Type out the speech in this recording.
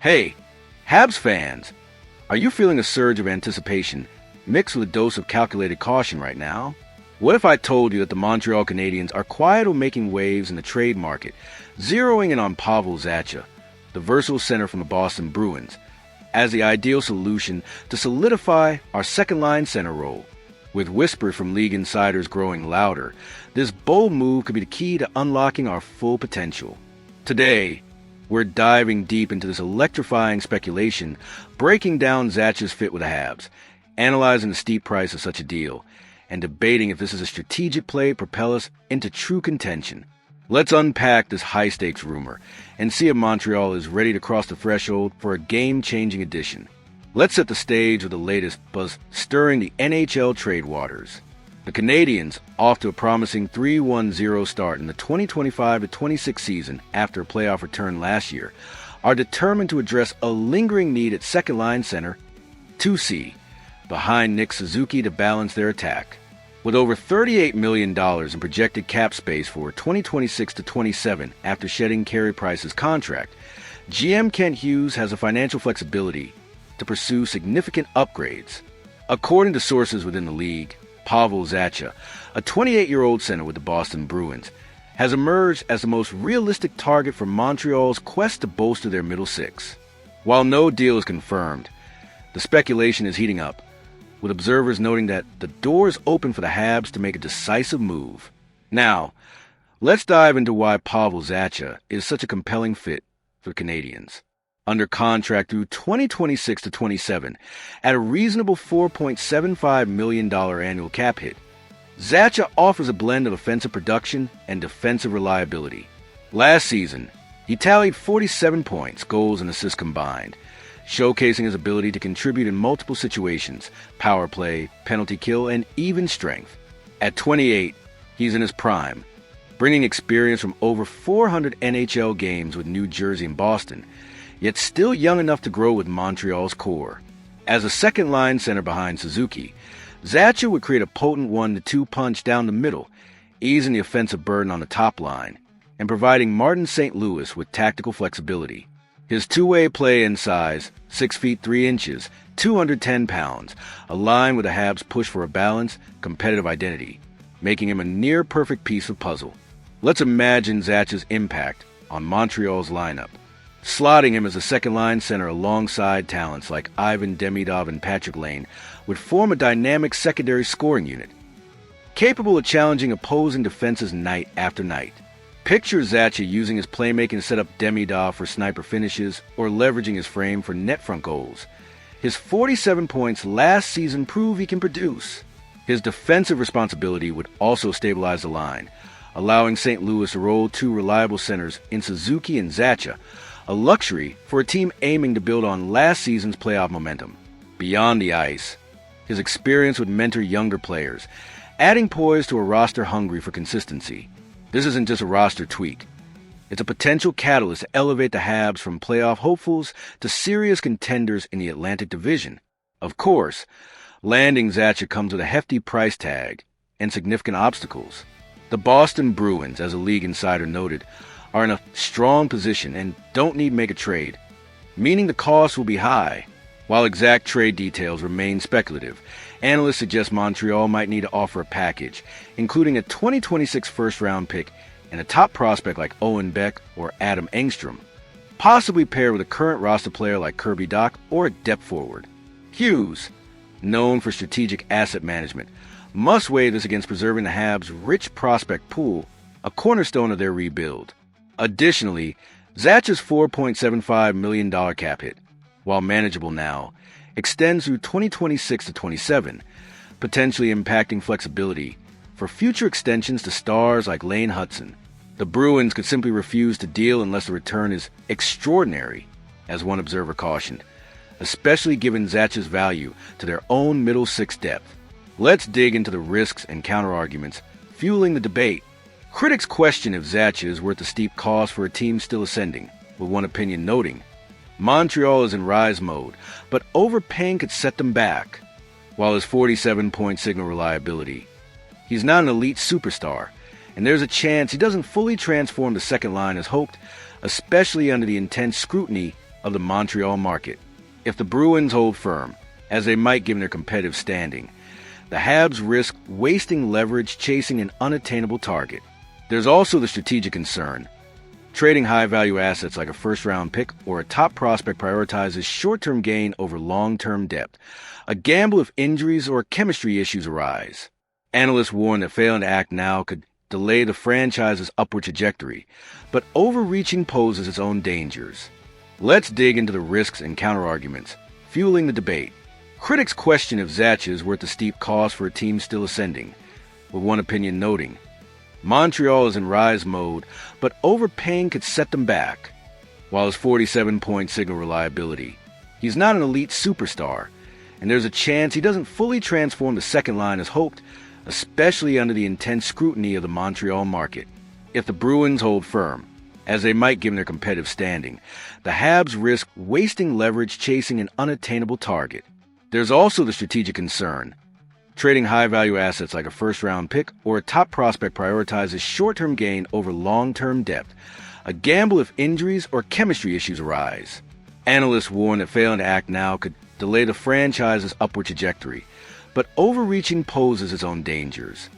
Hey, Habs fans, are you feeling a surge of anticipation mixed with a dose of calculated caution right now? What if I told you that the Montreal Canadiens are quietly making waves in the trade market, zeroing in on Pavel Zacha, the versatile center from the Boston Bruins, as the ideal solution to solidify our second-line center role? With whispers from league insiders growing louder, this bold move could be the key to unlocking our full potential. Today, we're diving deep into this electrifying speculation, breaking down Zacha's fit with the Habs, analyzing the steep price of such a deal, and debating if this is a strategic play to propel us into true contention. Let's unpack this high-stakes rumor and see if Montreal is ready to cross the threshold for a game-changing addition. Let's set the stage with the latest buzz stirring the NHL trade waters. The Canadiens, off to a promising 3-1-0 start in the 2025-26 season after a playoff return last year, are determined to address a lingering need at second-line center, 2C, behind Nick Suzuki to balance their attack. With over $38 million in projected cap space for 2026-27 after shedding Carey Price's contract, GM Kent Hughes has the financial flexibility to pursue significant upgrades. According to sources within the league, Pavel Zacha, a 28-year-old center with the Boston Bruins, has emerged as the most realistic target for Montreal's quest to bolster their middle six. While no deal is confirmed, the speculation is heating up, with observers noting that the door is open for the Habs to make a decisive move. Now, let's dive into why Pavel Zacha is such a compelling fit for the Canadiens. Under contract through 2026-27 at a reasonable $4.75 million annual cap hit, Zacha offers a blend of offensive production and defensive reliability. Last season, he tallied 47 points, goals, and assists combined, showcasing his ability to contribute in multiple situations: power play, penalty kill, and even strength. At 28, he's in his prime, bringing experience from over 400 NHL games with New Jersey and Boston, yet still young enough to grow with Montreal's core. As a second-line center behind Suzuki, Zacha would create a potent 1-2 punch down the middle, easing the offensive burden on the top line, and providing Martin St. Louis with tactical flexibility. His two-way play and size, 6 feet 3 inches, 210 pounds, align with the Habs' push for a balanced, competitive identity, making him a near-perfect piece of puzzle. Let's imagine Zacha's impact on Montreal's lineup. Slotting him as a second-line center alongside talents like Ivan Demidov and Patrick Lane would form a dynamic secondary scoring unit, capable of challenging opposing defenses night after night. Picture Zacha using his playmaking to set up Demidov for sniper finishes or leveraging his frame for net front goals. His 47 points last season prove he can produce. His defensive responsibility would also stabilize the line, allowing St. Louis to roll two reliable centers in Suzuki and Zacha, a luxury for a team aiming to build on last season's playoff momentum. Beyond the ice, his experience would mentor younger players, adding poise to a roster hungry for consistency. This isn't just a roster tweak. It's a potential catalyst to elevate the Habs from playoff hopefuls to serious contenders in the Atlantic Division. Of course, landing Zacha comes with a hefty price tag and significant obstacles. The Boston Bruins, as a league insider noted, are in a strong position and don't need to make a trade, meaning the cost will be high. While exact trade details remain speculative, analysts suggest Montreal might need to offer a package, including a 2026 first-round pick and a top prospect like Owen Beck or Adam Engstrom, possibly paired with a current roster player like Kirby Dach or a depth forward. Hughes, known for strategic asset management, must weigh this against preserving the Habs' rich prospect pool, a cornerstone of their rebuild. Additionally, Zacha's $4.75 million cap hit, while manageable now, extends through 2026-27, potentially impacting flexibility for future extensions to stars like Lane Hudson. The Bruins could simply refuse to deal unless the return is extraordinary, as one observer cautioned, especially given Zacha's value to their own middle six depth. Let's dig into the risks and counterarguments fueling the debate. Critics question if Zacha is worth the steep cost for a team still ascending, with one opinion noting, Montreal is in rise mode, but overpaying could set them back. While his 47-point signal reliability, he's not an elite superstar, and there's a chance he doesn't fully transform the second line as hoped, especially under the intense scrutiny of the Montreal market. If the Bruins hold firm, as they might given their competitive standing, the Habs risk wasting leverage chasing an unattainable target. There's also the strategic concern. Trading high-value assets like a first-round pick or a top prospect prioritizes short-term gain over long-term depth, a gamble if injuries or chemistry issues arise. Analysts warn that failing to act now could delay the franchise's upward trajectory, but overreaching poses its own dangers. Let's dig into the risks and counterarguments, fueling the debate. Critics question if Zacha is worth the steep cost for a team still ascending, with one opinion noting, Montreal is in rise mode, but overpaying could set them back. While his 47-point signal reliability, he's not an elite superstar, and there's a chance he doesn't fully transform the second line as hoped, especially under the intense scrutiny of the Montreal market. If the Bruins hold firm, as they might given their competitive standing, the Habs risk wasting leverage chasing an unattainable target. There's also the strategic concern. Trading high-value assets like a first-round pick or a top prospect prioritizes short-term gain over long-term depth, a gamble if injuries or chemistry issues arise. Analysts warn that failing to act now could delay the franchise's upward trajectory, but overreaching poses its own dangers.